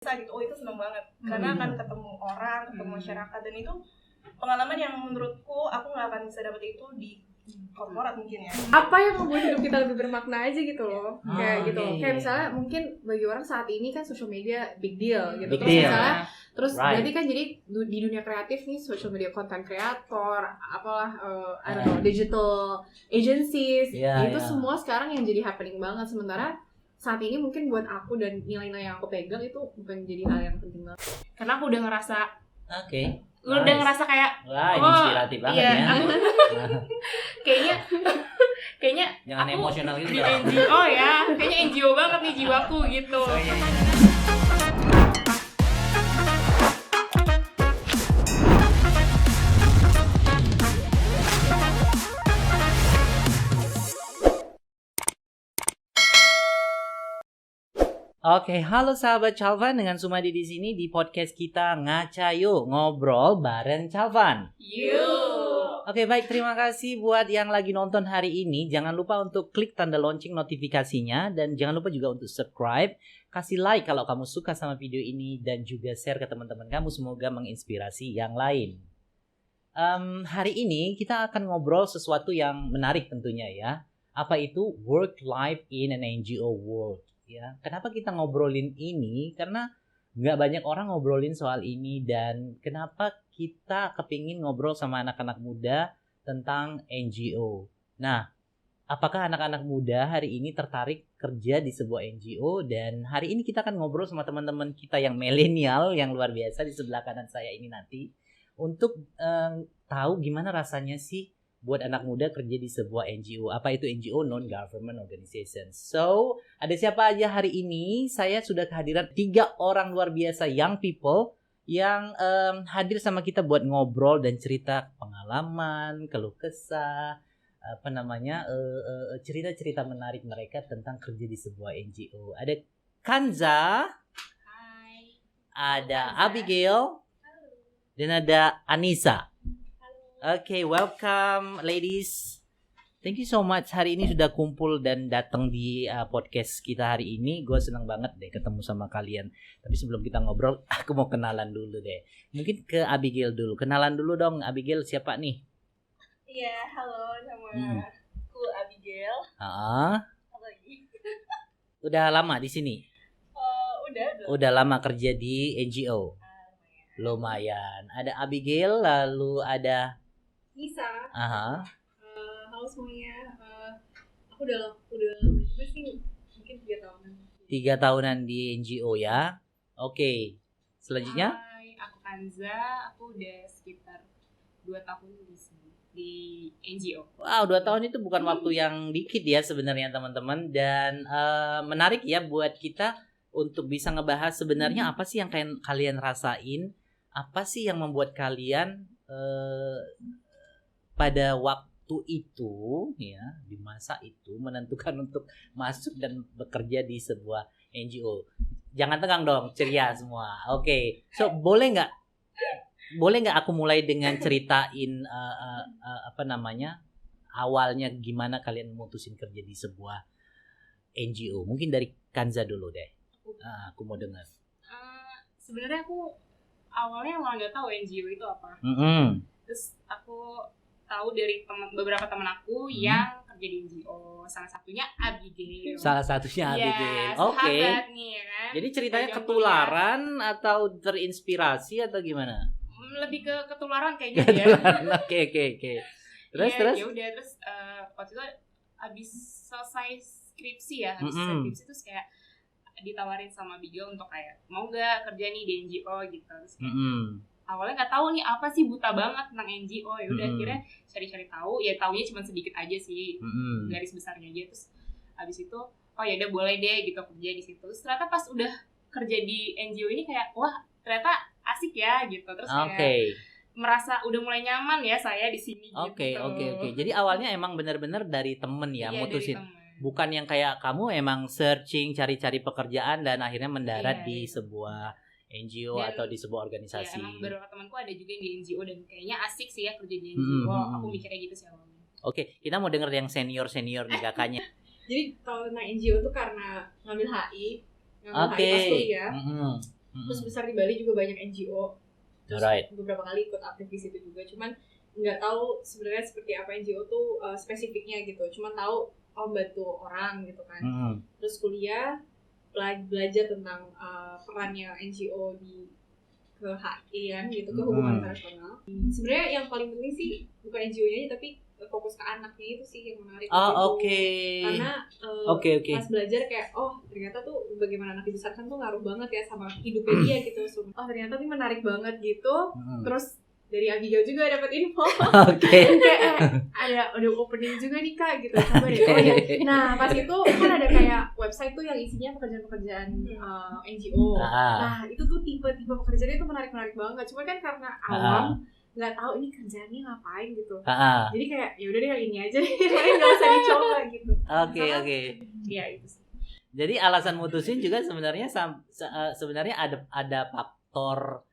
gitu, itu seneng banget karena akan ketemu orang, ketemu masyarakat, dan itu pengalaman yang menurutku aku nggak akan bisa dapet itu di korporat mungkin ya. Apa yang membuat hidup kita lebih bermakna aja gitu loh, kayak gitu loh. Kayak misalnya mungkin bagi orang saat ini kan social media big deal gitu, misalnya berarti kan jadi di dunia kreatif nih, social media content creator, apalah I don't know, digital agencies, itu semua sekarang yang jadi happening banget. Sementara saat ini mungkin buat aku dan nilai-nilai yang aku pegang itu bukan jadi hal yang penting banget, karena aku udah ngerasa udah ngerasa kayak inspiratif banget ya. Aku kayaknya jangan aku emosional gitu di NGO ya, kayaknya NGO banget nih jiwaku gitu. Oke, halo sahabat Calvan, dengan Sumadi di sini di podcast kita Ngaca Yuk, ngobrol bareng Calvan. Oke, baik, terima kasih buat yang lagi nonton hari ini. Jangan lupa untuk klik tanda lonceng notifikasinya dan jangan lupa juga untuk subscribe, kasih like kalau kamu suka sama video ini dan juga share ke teman-teman kamu, semoga menginspirasi yang lain. Hari ini kita akan ngobrol sesuatu yang menarik tentunya ya. Apa itu work life in an NGO world? Ya, kenapa kita ngobrolin ini? Karena nggak banyak orang ngobrolin soal ini, dan kenapa kita kepingin ngobrol sama anak-anak muda tentang NGO. Nah, apakah anak-anak muda hari ini tertarik kerja di sebuah NGO? Dan hari ini kita akan ngobrol sama teman-teman kita yang milenial yang luar biasa di sebelah kanan saya ini nanti, untuk tahu gimana rasanya sih buat anak muda kerja di sebuah NGO. Apa itu NGO? Non-Government Organization. So, ada siapa aja hari ini? Saya sudah kehadiran 3 orang luar biasa young people yang hadir sama kita buat ngobrol dan cerita pengalaman, keluh kesah, cerita-cerita menarik mereka tentang kerja di sebuah NGO. Ada Kanza, Hai. ada Abigail, dan ada Anissa. Oke, welcome ladies. Thank you so much hari ini sudah kumpul dan datang di podcast kita hari ini. Gue senang banget deh ketemu sama kalian. Tapi sebelum kita ngobrol, aku mau kenalan dulu deh. Mungkin ke Abigail dulu. Kenalan dulu dong, Abigail, siapa nih? Iya, halo, nama aku Abigail. Apa lagi? Udah lama di sini? Udah lama kerja di NGO? Lumayan. Ada Abigail, lalu ada Nisa. Halo semuanya. Aku udah lama juga sih, mungkin 3 tahunan. 3 tahunan di NGO ya. Oke. Selanjutnya? Hai, aku Kanza. Aku udah sekitar 2 tahun di sini di NGO. Wow, 2 tahun itu bukan waktu yang dikit ya sebenarnya teman-teman, dan menarik ya buat kita untuk bisa ngebahas sebenarnya apa sih yang kalian rasain, apa sih yang membuat kalian pada waktu itu ya, di masa itu menentukan untuk masuk dan bekerja di sebuah NGO. Jangan tegang dong, ceria semua. Oke. So, boleh nggak aku mulai dengan ceritain awalnya gimana kalian memutusin kerja di sebuah NGO? Mungkin dari Kanza dulu deh. Aku mau dengar. Sebenarnya aku awalnya emang nggak tahu NGO itu apa. Terus aku tahu dari beberapa teman aku yang kerja di NGO. Salah satunya Abigail. Oke. Sahabat nih ya kan. Jadi ceritanya ketularan atau terinspirasi atau gimana? Lebih ke ketularan kayaknya ya. Oke. Terus? Ya udah, terus waktu itu abis selesai skripsi ya. Skripsi terus kayak ditawarin sama Abigail untuk kayak mau nggak kerja nih di NGO gitu. Terus kayak, awalnya nggak tahu nih apa sih, buta banget tentang NGO. Ya udah akhirnya cari-cari tahu, ya taunya cuma sedikit aja sih, garis besarnya aja. Terus abis itu ya udah boleh deh gitu kerja di situ. Terus ternyata pas udah kerja di NGO ini kayak wah ternyata asik ya gitu. Terus kayak merasa udah mulai nyaman ya saya di sini. Oke. Jadi awalnya emang benar-benar dari temen ya, mutusin. Bukan yang kayak kamu emang searching cari-cari pekerjaan dan akhirnya mendarat di sebuah NGO atau di sebuah organisasi. Ya, emang beberapa temanku ada juga yang di NGO dan kayaknya asik sih ya kerja di NGO. Aku mikirnya gitu sih awalnya. Oke, kita mau denger yang senior nih kakaknya. Jadi kalau tentang NGO tuh karena ngambil HI pas kuliah. Terus besar di Bali juga banyak NGO. Terus beberapa kali ikut aktif di situ juga. Cuman nggak tahu sebenarnya seperti apa NGO tuh spesifiknya gitu. Cuman tahu bantu orang gitu kan. Terus kuliah belajar tentang perannya NGO di ke HI kan gitu, ke hubungan internasional. Sebenarnya yang paling penting sih bukan NGO-nya aja tapi fokus ke anaknya itu sih yang menarik. Karena pas belajar kayak ternyata tuh bagaimana anak dibesarkan tuh ngaruh banget ya sama hidupnya dia gitu. Ternyata tuh menarik banget gitu. Terus dari Abigail juga dapat info. Kayak ada opening juga nih Kak gitu. Coba deh. Nah, pas itu kan ada kayak website tuh yang isinya pekerjaan-pekerjaan NGO. Nah, itu tuh tipe-tipe pekerjaannya itu menarik-menarik banget. Cuma kan karena awam nggak tahu ini kerjaannya ngapain gitu. Jadi kayak ya udah deh yang ini aja deh, lain nggak usah dicoba gitu. Oke. Iya itu sih. Jadi alasan mutusin juga sebenarnya ada faktor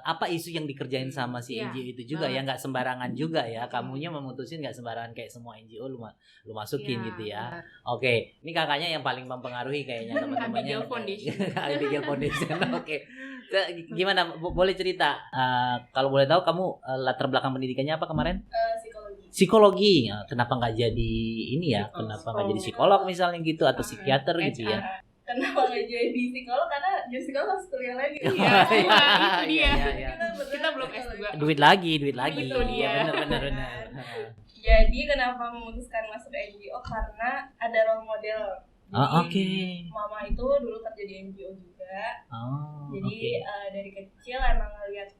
apa isu yang dikerjain sama si NGO itu juga ya, nggak sembarangan juga ya. Kamunya memutusin nggak sembarangan kayak semua NGO lu masukin gitu ya. Oke, ini kakaknya yang paling mempengaruhi kayaknya teman-temannya. Abigail Foundation. Oke. Gimana? Boleh cerita? Kalau boleh tahu kamu latar belakang pendidikannya apa kemarin? Psikologi. Kenapa nggak jadi ini ya? Kenapa nggak jadi psikolog misalnya gitu atau psikiater gitu ya? Kenapa nggak jadi psikolog? Karena jadi psikolog harus kuliah lagi. Iya. Kita belum S2. Duit lagi. Itu dia. Benar. Jadi kenapa memutuskan masuk NGO? Karena ada role model. Jadi mama itu dulu kerja di NGO juga. Jadi dari kecil emang ngeliat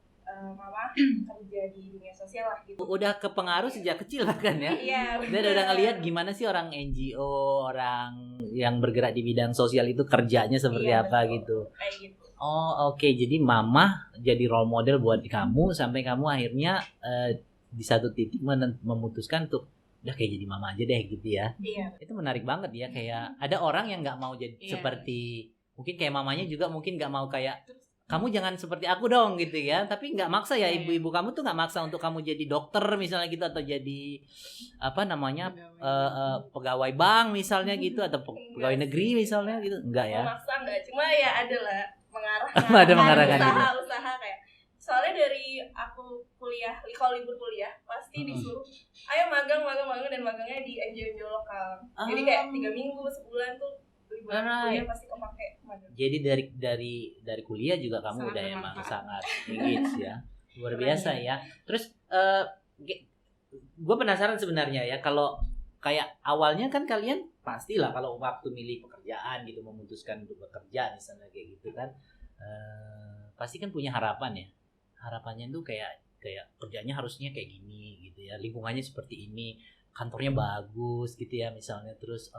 mama kerja di dunia sosial lah gitu. Udah kepengaruh sejak kecil bahkan ya. Iya. Udah ngelihat gimana sih orang NGO, orang yang bergerak di bidang sosial itu kerjanya seperti apa gitu. Gitu. Oke. Jadi mama jadi role model buat kamu sampai kamu akhirnya di satu titik memutuskan untuk udah kayak jadi mama aja deh gitu ya. Iya. Itu menarik banget ya, kayak ada orang yang nggak mau jadi seperti mungkin kayak mamanya juga mungkin nggak mau kayak kamu jangan seperti aku dong gitu ya, tapi nggak maksa ya, ibu-ibu kamu tuh nggak maksa untuk kamu jadi dokter misalnya gitu atau jadi pegawai bank misalnya gitu atau pegawai negeri misalnya gitu, enggak ya? Maksa enggak, cuma ya ada lah ada mengarahkan usaha kayak soalnya dari aku kuliah, kalau libur kuliah pasti disuruh ayo magang dan magangnya di NGO lokal. Jadi kayak 3 minggu sebulan tuh kuliah pasti kepake magang. Jadi dari kuliah juga kamu udah emang sangat engage ya, luar biasa ya. Terus gue penasaran sebenarnya ya, kalau kayak awalnya kan kalian pastilah kalau waktu milih pekerjaan gitu, memutuskan untuk bekerja misalnya kayak gitu kan, pasti kan punya harapan ya. Harapannya tuh kayak kerjanya harusnya kayak gini gitu ya, lingkungannya seperti ini, kantornya bagus gitu ya misalnya, terus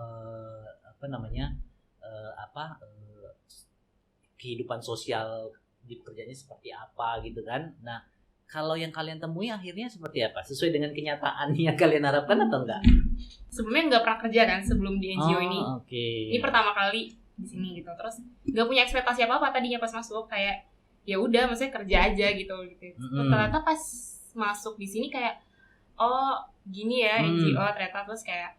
kehidupan sosial di pekerjaannya seperti apa gitu kan. Nah, kalau yang kalian temui akhirnya seperti apa? Sesuai dengan kenyataan yang kalian harapkan atau enggak? Sebelumnya nggak pernah kerja kan sebelum di NGO ini. Ini pertama kali di sini gitu. Terus nggak punya ekspektasi apa tadinya pas masuk, kayak ya udah maksudnya kerja aja gitu. Ternyata pas masuk di sini kayak gini ya NGO ternyata, terus kayak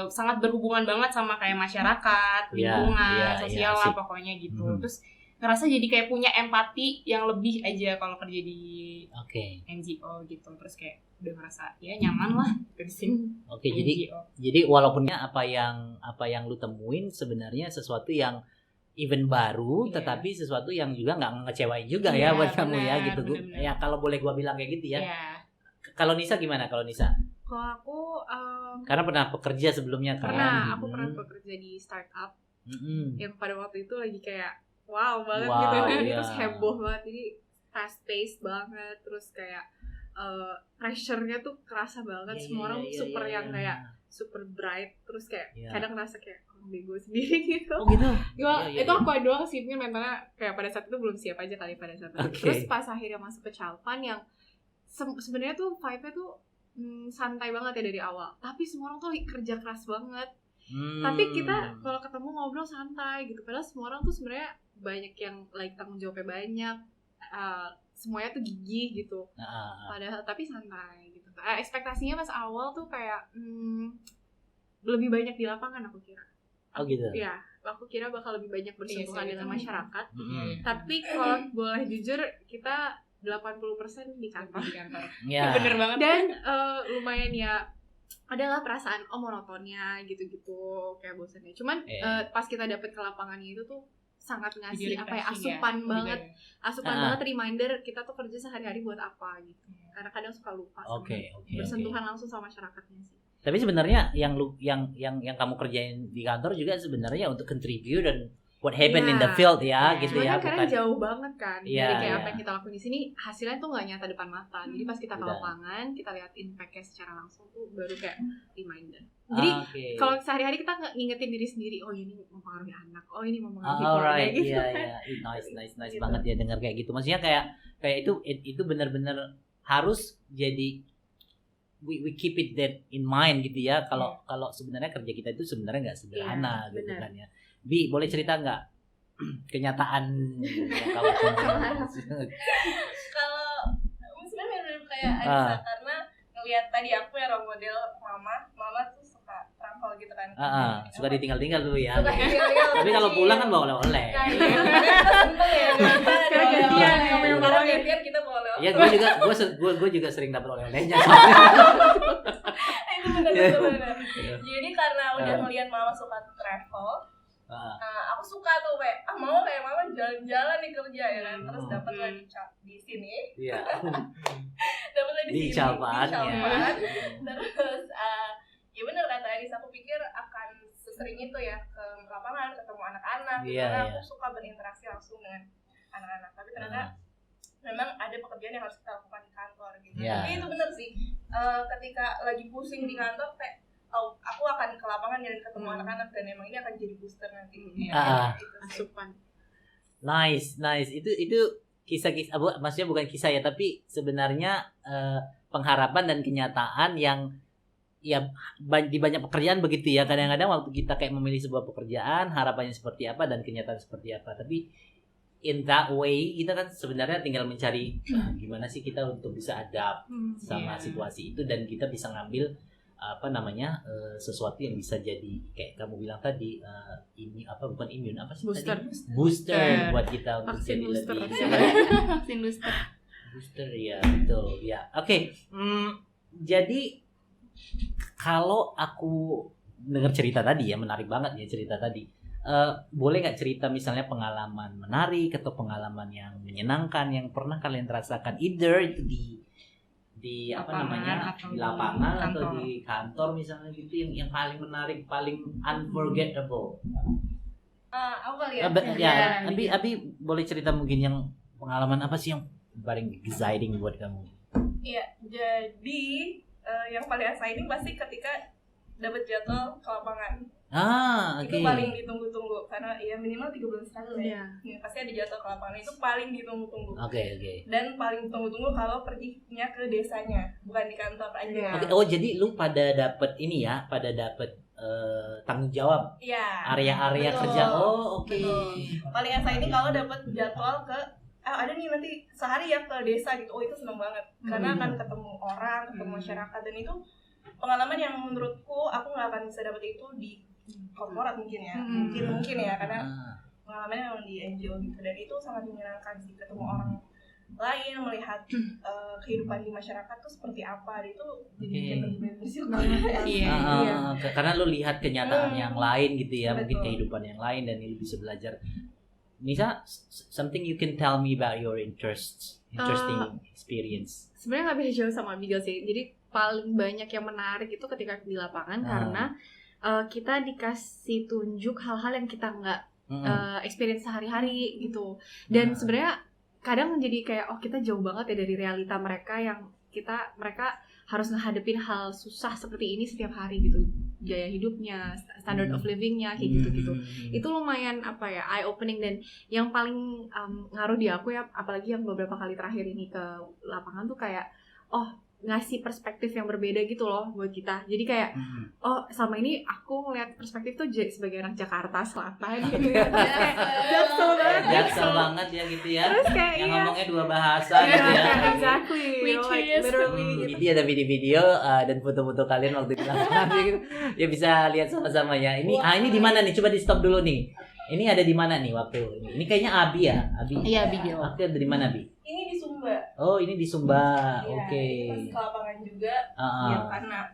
sangat berhubungan banget sama kayak masyarakat, lingkungan, sosial lah pokoknya gitu. Terus ngerasa jadi kayak punya empati yang lebih aja kalau kerja di NGO gitu. Terus kayak udah ngerasa ya nyaman lah di sini. Jadi walaupun apa yang lu temuin sebenarnya sesuatu yang event baru, tetapi sesuatu yang juga nggak ngecewain juga ya buat kamu ya gitu. Bener. Ya kalau boleh gua bilang kayak gitu ya. Kalau Nisa gimana? Kalau aku karena pernah bekerja sebelumnya kan? Aku pernah bekerja di startup yang pada waktu itu lagi kayak wow banget gitu. Terus heboh banget, jadi fast paced banget, terus kayak pressure-nya tuh kerasa banget. Semua orang super yang kayak super bright, terus kayak kadang ngerasa kayak bego sendiri gitu. Itu aku doang sih, mungkin mentalnya kayak pada saat itu belum siap aja kali pada saat itu. Terus pas akhirnya masuk ke Chalvan yang sebenarnya tuh vibe-nya tuh santai banget ya dari awal, tapi semua orang tuh kerja keras banget. Tapi kita kalau ketemu ngobrol santai gitu, padahal semua orang tuh sebenarnya banyak yang tanggung jawabnya banyak, semuanya tuh gigih gitu. Padahal tapi santai gitu. Ekspektasinya pas awal tuh kayak lebih banyak di lapangan aku kira. Gitu. Iya, aku kira bakal lebih banyak bersentuhan dengan masyarakat. Tapi kalau boleh jujur, kita 80% di kantor. Ya. Bener banget. Dan lumayan ya, adalah perasaan monotonnya gitu-gitu, kayak bosannya. Cuman pas kita dapet ke lapangannya itu tuh sangat ngasih asupan banget reminder kita tuh kerja sehari-hari buat apa gitu. Karena kadang suka lupa bersentuhan langsung sama masyarakatnya sih. Tapi sebenarnya yang kamu kerjain di kantor juga sebenarnya untuk contribute dan what happened in the field gitu ya. Karena jauh banget kan dari kayak apa yang kita lakuin di sini, hasilnya tuh nggak nyata depan mata. Jadi pas kita ke lapangan, kita lihat impact-nya secara langsung tuh baru kayak reminder. Jadi kalau sehari-hari kita ngingetin diri sendiri, oh ini mempengaruhi anak, oh ini mempengaruhi keluarga gitu. Nice banget ya dengar kayak gitu. Maksudnya kayak itu benar-benar harus jadi we keep it that in mind gitu ya. Kalau sebenarnya kerja kita itu sebenarnya nggak sederhana gitu kan ya. Bi, boleh cerita nggak kenyataan yang kamu Kalau sebenarnya mirip kayak Anissa karena ngelihat tadi aku ya role model mama tuh suka travel gitu kan. Suka ditinggal-tinggal dulu ya. Suka ditinggal-tinggal. Tapi kalau pulang kan bawa oleh-oleh. Sekarang gantian kita bawa oleh-oleh. Iya, gue juga sering dapat oleh-olehnya. Itu benar. Jadi karena udah ngelihat mama suka travel, aku suka tuh kayak mau kayak mama jalan-jalan nih kerja ya kan. Terus dapat lagi di sini. Iya. Dapat lagi di Calvan. Terus ya benar kata Anis, aku pikir akan sesering itu ya ke lapangan ketemu anak-anak karena aku suka berinteraksi langsung dengan anak-anak. Tapi ternyata memang ada pekerjaan yang harus kita lakukan di kantor gitu. Tapi itu benar sih. Ketika lagi pusing di kantor kayak aku akan ke lapangan dan ketemu anak-anak dan emang ini akan jadi booster nanti. Asupan. Nice. Itu kisah-kisah, maksudnya bukan kisah ya, tapi sebenarnya pengharapan dan kenyataan yang ya di banyak pekerjaan begitu ya. Kadang-kadang waktu kita kayak memilih sebuah pekerjaan, harapannya seperti apa dan kenyataan seperti apa. Tapi in that way kita kan sebenarnya tinggal mencari gimana sih kita untuk bisa adapt sama situasi itu dan kita bisa ngambil sesuatu yang bisa jadi kayak kamu bilang tadi bukan imun apa sih booster buat kita untuk jadi lebih vaksin booster ya betul ya. Oke. Jadi kalau aku dengar cerita tadi ya, menarik banget ya cerita tadi. Boleh nggak cerita misalnya pengalaman menarik atau pengalaman yang menyenangkan yang pernah kalian rasakan either itu di lapangan atau di kantor misalnya gitu yang paling menarik, paling unforgettable. Aku kali ya. Abi boleh cerita mungkin yang pengalaman apa sih yang paling exciting buat kamu? Iya, jadi yang paling exciting pasti ketika dapat jadwal ke lapangan. Itu paling ditunggu-tunggu karena ya minimal 3 bulan sekali ya. Pasti ada jadwal ke lapangan, itu paling ditunggu-tunggu. Dan paling ditunggu-tunggu kalau perginya ke desanya, bukan di kantor aja. Jadi lu pada dapet ini ya, pada dapet tanggung jawab. Area-area kerja. Paling exciting kalau dapat jadwal ke ada nih nanti sehari ya ke desa gitu. Itu seneng banget karena akan ketemu orang, ketemu masyarakat, dan itu pengalaman yang menurutku aku nggak akan bisa dapet itu di korporat mungkin ya karena pengalamannya memang di NGO gitu, dan itu sangat menyenangkan sih ketemu orang lain, melihat kehidupan di masyarakat tuh seperti apa, itu jadi bikin lebih bersyukur. Karena lu lihat kenyataan yang lain gitu ya. Betul. Mungkin kehidupan yang lain dan lu bisa belajar. Nisa, something you can tell me about your interesting experience? Sebenarnya nggak beda jauh sama Abigail sih. Jadi paling banyak yang menarik itu ketika di lapangan karena kita dikasih tunjuk hal-hal yang kita nggak experience sehari-hari gitu. Dan sebenarnya kadang jadi kayak kita jauh banget ya dari realita mereka yang mereka harus ngehadapin hal susah seperti ini setiap hari gitu, gaya hidupnya, standard of livingnya kayak gitu-gitu. Itu lumayan eye opening, dan yang paling ngaruh di aku ya, apalagi yang beberapa kali terakhir ini ke lapangan tuh kayak ngasih perspektif yang berbeda gitu loh buat kita. Jadi kayak oh selama ini aku ngeliat perspektif tuh sebagai anak Jakarta Selatan gitu ya. Jaksel banget ya gitu ya. Terus kayak yang ngomongnya 2 bahasa gitu ya. Exactly. Like literally. Jadi ada video-video dan foto-foto kalian waktu di lapangan gitu. Ya bisa lihat sama-sama ya. Ini ini di mana nih? Coba di stop dulu nih. Ini ada di mana nih waktu ini? Ini kayaknya Abi ya? Abi. Iya, video. Abi ada di mana, Abi? Ini di Sumba. Oh, ini di Sumba. Ya, Oke. Ini pas ke lapangan juga. Ya karena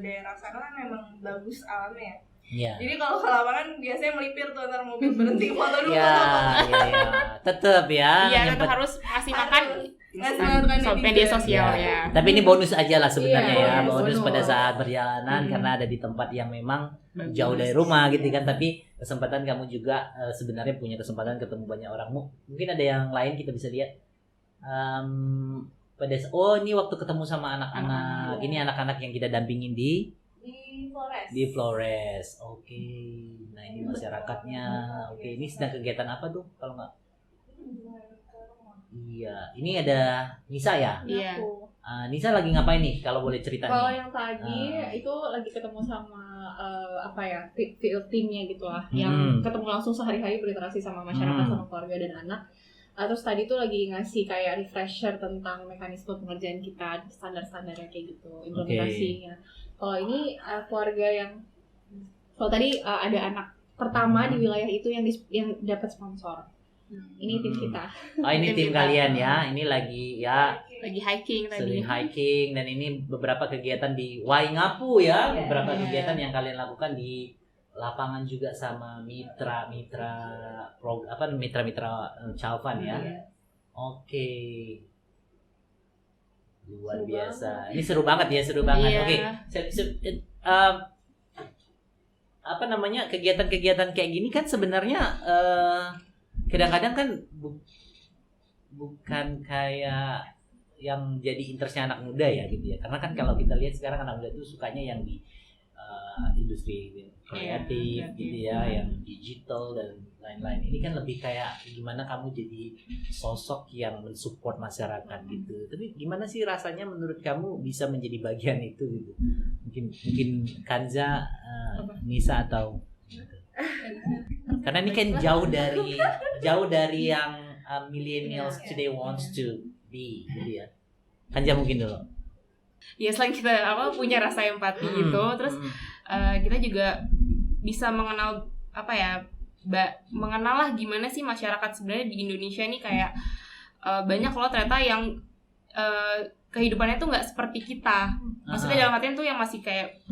daerah sana kan memang bagus alamnya. Iya. Jadi kalau ke lapangan biasanya melipir tuh antar mobil berhenti foto dulu. Iya. Tetep ya. Iya, tetap harus ngasih makan media sosial ya. Tapi ini bonus aja lah sebenarnya ya, bonus pada bonus. saat perjalanan karena ada di tempat yang memang jauh dari rumah gitu kan. Tapi kesempatan kamu juga sebenarnya punya kesempatan ketemu banyak orang. Mungkin ada yang lain kita bisa lihat. Ini waktu ketemu sama anak-anak. Ini anak-anak yang kita dampingin di Flores. Di Flores. Oke. Nah, ini masyarakatnya. Oke, ini sedang kegiatan apa tuh kalau nggak? Iya, ini ada Nisa ya? Iya. Nisa lagi ngapain nih kalau boleh cerita Kalau nih? yang tadi itu lagi ketemu sama field teamnya gitu lah, yang ketemu langsung sehari-hari berinteraksi sama masyarakat, sama keluarga dan anak. Terus tadi tuh lagi ngasih kayak refresher tentang mekanisme pengerjaan kita, standar-standarnya kayak gitu, implementasinya. Kalau ini keluarga yang, kalau tadi ada anak pertama di wilayah itu yang dapat sponsor. Ini tim kita. Oh, ini tim kalian ya. Ini lagi hiking tadi. Sering hiking dan ini beberapa kegiatan di Waingapu ya. Beberapa kegiatan yang kalian lakukan di lapangan juga sama mitra-mitra Chalvan ya. Oke. Luar biasa. Ini seru banget ya, seru banget. Oke. Kegiatan-kegiatan kayak gini kan sebenarnya kadang-kadang kan bukan kayak yang jadi interestnya anak muda ya gitu ya, karena kan kalau kita lihat sekarang anak muda itu sukanya yang di industri kreatif gitu ya, yang digital dan lain-lain. Ini kan lebih kayak gimana kamu jadi sosok yang mensupport masyarakat gitu. Tapi gimana sih rasanya menurut kamu bisa menjadi bagian itu gitu? Mungkin Kanza, Nisa atau karena ini kan jauh dari yang millennials today wants to be gitu ya. Kanza mungkin dulu. Ya selain kita punya rasa empati gitu, terus kita juga bisa mengenal mengenal lah gimana sih masyarakat sebenarnya di Indonesia ini kayak banyak loh ternyata yang kehidupannya tuh nggak seperti kita. Maksudnya dalam artian tuh yang masih kayak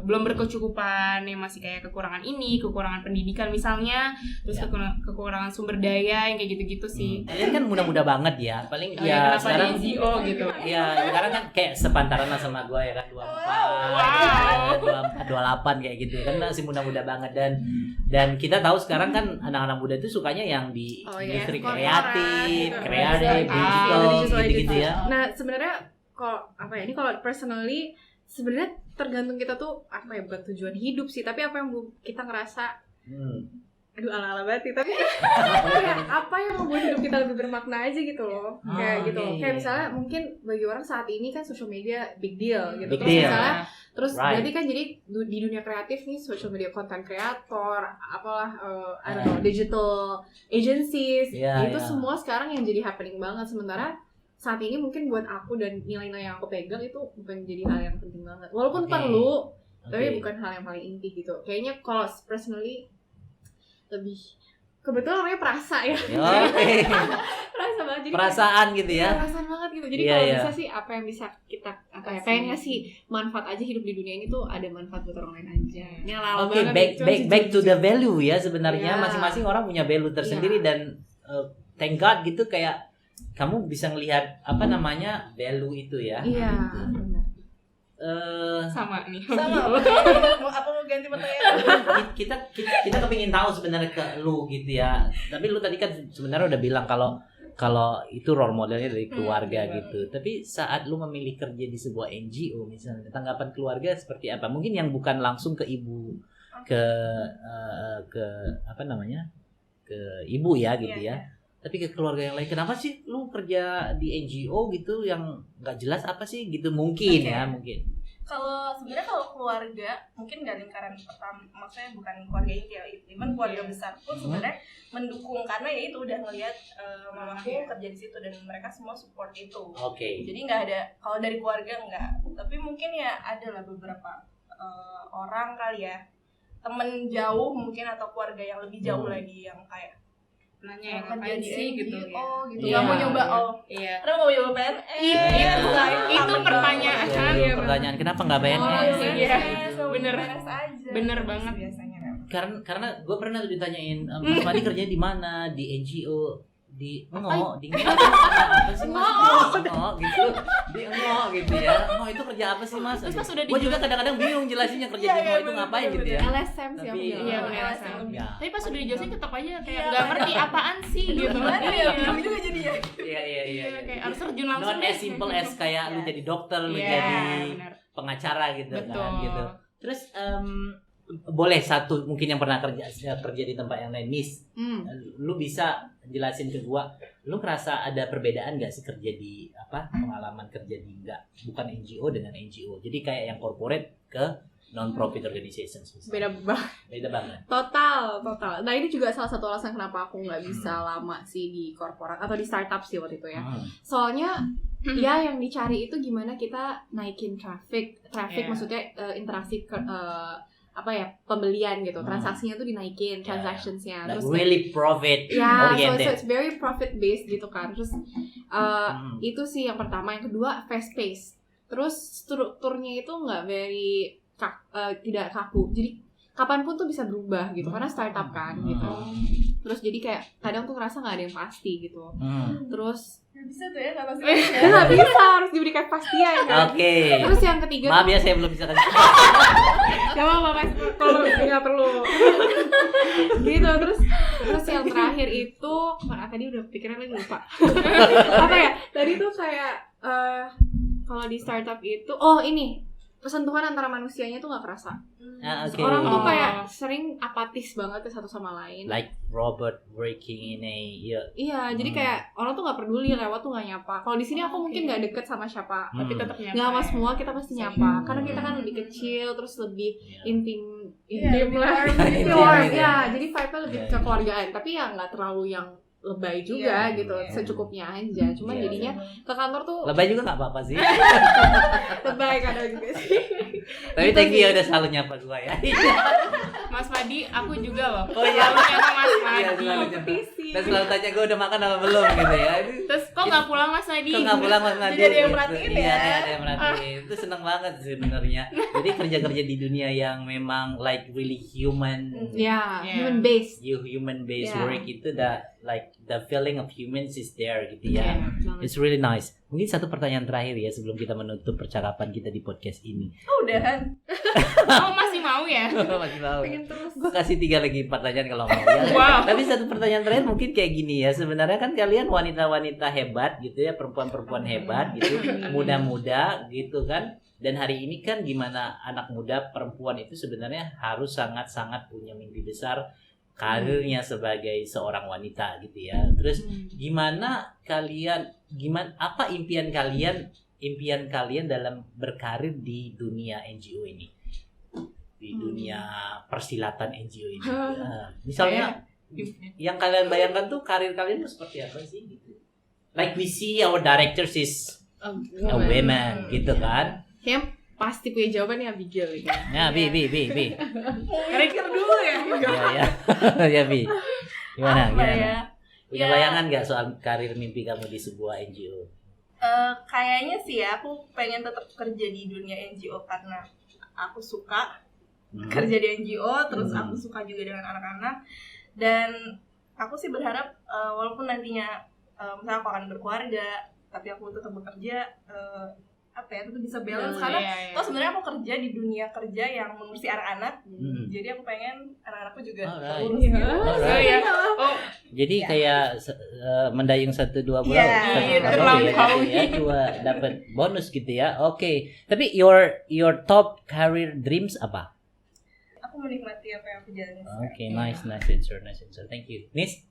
belum berkecukupan, yang masih kayak kekurangan kekurangan pendidikan misalnya, terus kekurangan sumber daya yang kayak gitu-gitu sih. Ini kan muda-muda banget ya, paling sekarang NGO gitu. Ya sekarang kan kayak sepantaran lah sama gue ya kan, 24, 28 kayak gitu kan, masih muda-muda banget dan kita tahu sekarang kan anak-anak muda itu sukanya yang di industri kreatif, digital gitu-gitu ya. Nah sebenarnya kalau personally sebenarnya tergantung kita tuh bukan tujuan hidup sih, tapi apa yang kita ngerasa aduh ala-ala banget tapi apa yang membuat hidup kita lebih bermakna aja gitu loh. Kayak gitu. Kayak misalnya mungkin bagi orang saat ini kan social media big deal gitu. Terus berarti kan jadi di dunia kreatif nih, social media content creator, digital agencies, itu semua sekarang yang jadi happening banget. Sementara saat ini mungkin buat aku dan nilai-nilai yang aku pegang itu bukan jadi hal yang penting banget. Walaupun perlu, tapi bukan hal yang paling inti gitu. Kayaknya kalau personally lebih kebetulan orangnya perasa ya. Perasa banget. Jadi perasaan gitu ya. Perasaan banget gitu. Jadi kalau bisa sih apa yang bisa kita pengen ngasih manfaat aja hidup di dunia ini tuh ada manfaat buat orang lain aja. Oke, back to the value ya sebenarnya. Masing-masing orang punya value tersendiri dan thank God gitu kayak kamu bisa ngelihat value itu ya. Iya. Sama nih. Sama. Aku mau ganti pertanyaan. kita kepingin tahu sebenarnya ke lu gitu ya. Tapi lu tadi kan sebenarnya udah bilang kalau itu role modelnya dari keluarga gitu. Tapi saat lu memilih kerja di sebuah NGO misalnya, tanggapan keluarga seperti apa? Mungkin yang bukan langsung ke ibu ke ibu ya gitu ya. tapi ke keluarga yang lain. Kenapa sih lu kerja di NGO gitu yang nggak jelas apa sih gitu? Mungkin ya, mungkin. Kalau sebenarnya kalau keluarga mungkin nggak lingkaran pertama, maksudnya bukan keluarga inti ya, even keluarga besar pun sebenarnya mendukung, karena ya itu udah ngelihat mamaku kerja di situ dan mereka semua support itu. Jadi nggak ada, kalau dari keluarga nggak, tapi mungkin ya ada lah beberapa orang kali ya, temen jauh mungkin atau keluarga yang lebih jauh lagi yang kayak nanya ngapain sih gitu ya. Gitu. Gak mau nyoba karena mau nyoba PNS. Itu pertanyaan. Pertanyaan kenapa nggak PNS? Bener banget biasanya. Karena gue pernah tuh ditanyain, Mas Fadi kerjanya di mana? Di NGO di apa sih Mas? Gitu. Di gitu ya. Itu kerja apa sih Mas? Gue juga kadang-kadang bingung jelasinnya kerja di itu ngapain gitu ya. LSM sih. LSM. Tapi pas udah dijelasin tetap aja kayak enggak ngerti apaan sih gitu. Bingung juga jadinya. Iya. Kayak harus terjun langsung. Not as simple as kayak lu jadi dokter, lu jadi pengacara gitu kan gitu. Terus boleh satu mungkin yang pernah kerja di tempat yang lain, Miss, lu bisa jelasin ke gua, lu ngerasa ada perbedaan nggak sih kerja di pengalaman kerja di bukan NGO dengan NGO, jadi kayak yang corporate ke non-profit organizations misalnya. Beda banget. Total. Nah ini juga salah satu alasan kenapa aku nggak bisa lama sih di korporat atau di startup sih waktu itu ya. Soalnya ya yang dicari itu gimana kita naikin traffic maksudnya interaksi pembelian gitu, transaksinya tuh dinaikin, transactionsnya, like terus really profit oriented. So it's very profit based gitu kan. Terus itu sih yang pertama. Yang kedua fast pace. Terus strukturnya itu nggak very tidak kaku. Jadi kapanpun tuh bisa berubah gitu, karena startup kan gitu. Terus jadi kayak kadang tuh ngerasa nggak ada yang pasti gitu. Terus bisa tuh ya, nggak pasti. Nggak bisa, harus diberikan kepastian kan. Terus yang ketiga, maaf ya saya belum bisa kasih. Gak apa-apa Mas, kalau nggak perlu. Gitu. Terus yang terakhir itu tadi udah pikiran lagi lupa. Apa ya? Tadi tuh kayak kalau di startup itu ini persentuhan antara manusianya tuh nggak kerasa. Orang tuh kayak sering apatis banget ke satu sama lain. Like robot working in a Iya, jadi kayak orang tuh nggak peduli lewat tuh nggak nyapa. Kalau di sini aku mungkin nggak deket sama siapa, tapi tetap nyapa. Nggak sama semua kita pasti nyapa, karena kita kan lebih kecil, terus lebih intim lah. Ya, jadi vibe-nya lebih kekeluargaan, tapi ya nggak terlalu yang lebay juga gitu, secukupnya aja. Cuman jadinya ke kantor tuh lebay juga nggak apa-apa sih. lebay kadang juga sih. Tapi thank you udah selalu nyapa gua ya. Mas Fadi, aku juga loh. Oh iya, selalu nyapa Mas Fadi. Dan selalu tanya gue udah makan apa belum gitu ya. Terus kok nggak pulang Mas Fadi? Kok nggak pulang Mas Fadi? Jadi ada yang merhatiin ya. Iya, ada yang merhatiin. Itu seneng banget sebenarnya. Jadi kerja di dunia yang memang like really human. Human based. Human based work itu like the feeling of humans is there gitu ya. It's really nice. Mungkin satu pertanyaan terakhir ya sebelum kita menutup percakapan kita di podcast ini. Udahan. Masih mau ya? Masih mau. Pengen terus. Gue kasih 3 lagi pertanyaan kalau mau ya. Wow. Tapi satu pertanyaan terakhir mungkin kayak gini ya. Sebenarnya kan kalian wanita-wanita hebat gitu ya, perempuan-perempuan hebat gitu, muda-muda gitu kan. Dan hari ini kan gimana anak muda perempuan itu sebenarnya harus sangat-sangat punya mimpi besar karirnya sebagai seorang wanita gitu ya. Terus apa impian kalian dalam berkarir di dunia NGO ini? Di dunia persilatan NGO ini. Misalnya yang kalian bayangkan tuh karir kalian tuh seperti apa sih gitu. Like we see our directors is a woman gitu kan. Kayak pasti punya jawaban ya Abigail gitu. Ya, Bi. Mikir dulu ya. Iya. Ya, Bi. Gimana? Ya? Punya bayangan nggak soal karir mimpi kamu di sebuah NGO? Kayaknya sih ya, aku pengen tetap kerja di dunia NGO karena aku suka kerja di NGO, terus aku suka juga dengan anak-anak, dan aku sih berharap walaupun nantinya misalnya aku akan berkeluarga, tapi aku tetap bekerja, tetap bisa balance karena sebenarnya aku kerja di dunia kerja yang mengurusi anak-anak, jadi aku pengen anak-anakku juga terurus. Jadi kayak mendayung 1-2 bulan cuma dapat bonus gitu ya. Oke. Tapi your top career dreams apa? Aku menikmati apa yang aku jalani. Oke, nice answer. Thank you. Nis?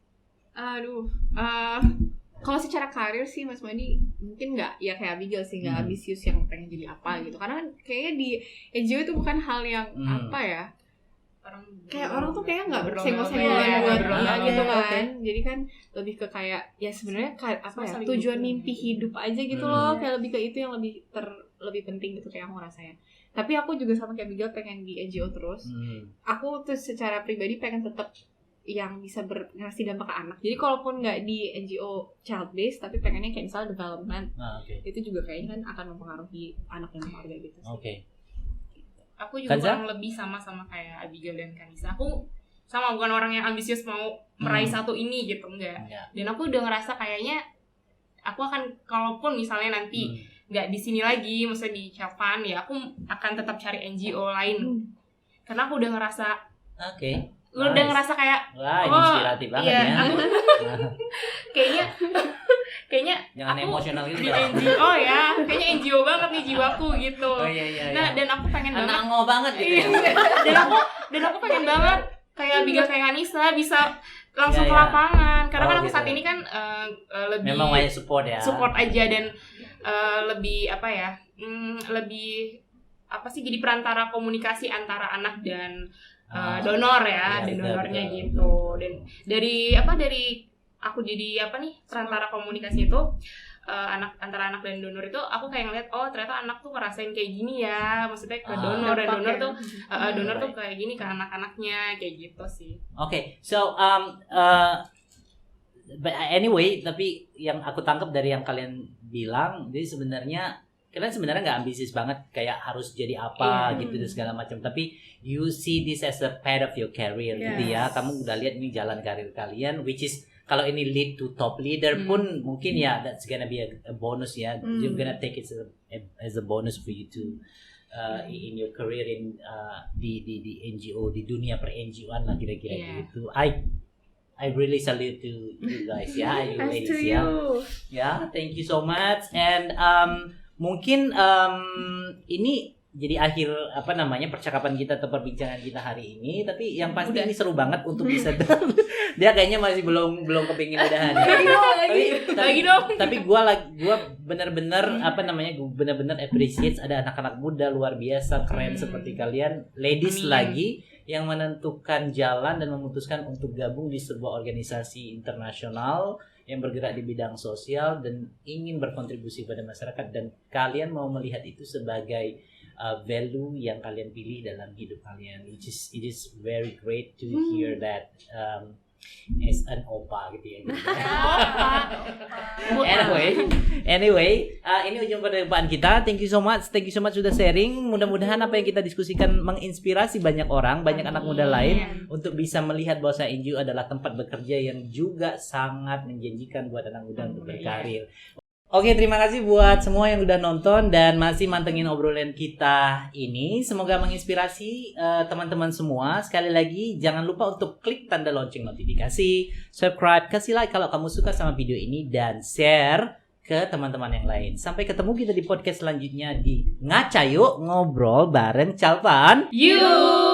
Kalau secara karir sih Mas Madi mungkin nggak ya kayak Abigail sih, nggak ambisius yang pengen jadi apa gitu, karena kayaknya di NGO itu bukan hal yang apa ya, orang tuh kayak nggak senggol-senggolan buat gitu kan. Jadi kan lebih ke kayak ya sebenarnya apa ya, tujuan mimpi hidup aja gitu loh, kayak lebih ke itu yang lebih penting gitu kayak aku ngerasanya. Tapi aku juga sama kayak Abigail pengen di NGO terus. Aku tuh secara pribadi pengen tetap yang bisa ngasih dampak ke anak. Jadi kalaupun nggak di NGO child based, tapi pengennya kayak misalnya development, itu juga kayaknya kan akan mempengaruhi anak dan keluarga gitu. Aku juga kurang lebih sama kayak Abigail dan Kanisa. Aku sama, bukan orang yang ambisius mau meraih satu ini gitu, enggak. Dan aku udah ngerasa kayaknya aku akan, kalaupun misalnya nanti nggak di sini lagi, maksudnya di Japan, ya aku akan tetap cari NGO lain. Karena aku udah ngerasa udah ngerasa kayak inspiratif banget ya. Aku kayaknya jangan aku emosional gitu di NGO ya, kayaknya NGO banget nih jiwaku gitu. Nah, dan aku pengen banget gitu. Dan aku pengen banget kayak Abigail, kayak Kanisa bisa langsung ke lapangan. Karena kan aku saat ini kan lebih memang banyak support aja, dan lebih apa ya, lebih apa sih, jadi perantara komunikasi antara anak dan donor ya, dan donornya gitu. Dan dari aku jadi perantara komunikasi itu, antara anak dan donor itu, aku kayak ngeliat ternyata anak tuh ngerasain kayak gini ya, maksudnya ke donor, dan donor tuh donor tuh kayak gini ke anak-anaknya, kayak gitu sih. So but anyway, tapi yang aku tangkap dari yang kalian bilang, jadi kalian sebenarnya nggak ambisius banget kayak harus jadi apa gitu dan segala macam, tapi you see this as a part of your career gitu ya. Kamu udah lihat ini jalan karir kalian, which is kalau ini lead to top leader pun mungkin ya that's gonna be a bonus ya. You're gonna take it as a bonus for you to in your career in di NGO, di dunia per NGO-an lah kira-kira gitu. I really salute to you guys ya, you ladies ya. Yeah, thank you so much. And mungkin ini jadi akhir percakapan kita atau perbincangan kita hari ini, tapi yang pasti ini seru banget untuk bisa dia kayaknya masih belum kepingin udahan. Tapi gua benar-benar benar-benar appreciate ada anak-anak muda luar biasa keren seperti kalian, ladies lagi yang menentukan jalan dan memutuskan untuk gabung di sebuah organisasi internasional yang bergerak di bidang sosial dan ingin berkontribusi pada masyarakat, dan kalian mau melihat itu sebagai value yang kalian pilih dalam hidup kalian, which is it is very great to hear that as an opa gitu ya. Anyway, ini ujung perjumpaan kita. Thank you so much sudah sharing. Mudah-mudahan apa yang kita diskusikan menginspirasi banyak orang, banyak anak muda lain untuk bisa melihat bahwa NGO adalah tempat bekerja yang juga sangat menjanjikan buat anak muda untuk berkarir. Oke, terima kasih buat semua yang udah nonton dan masih mantengin obrolan kita ini. Semoga menginspirasi teman-teman semua. Sekali lagi, jangan lupa untuk klik tanda lonceng notifikasi, subscribe, kasih like kalau kamu suka sama video ini, dan share ke teman-teman yang lain. Sampai ketemu kita di podcast selanjutnya di Ngaca Yuk, ngobrol bareng Calvan. You.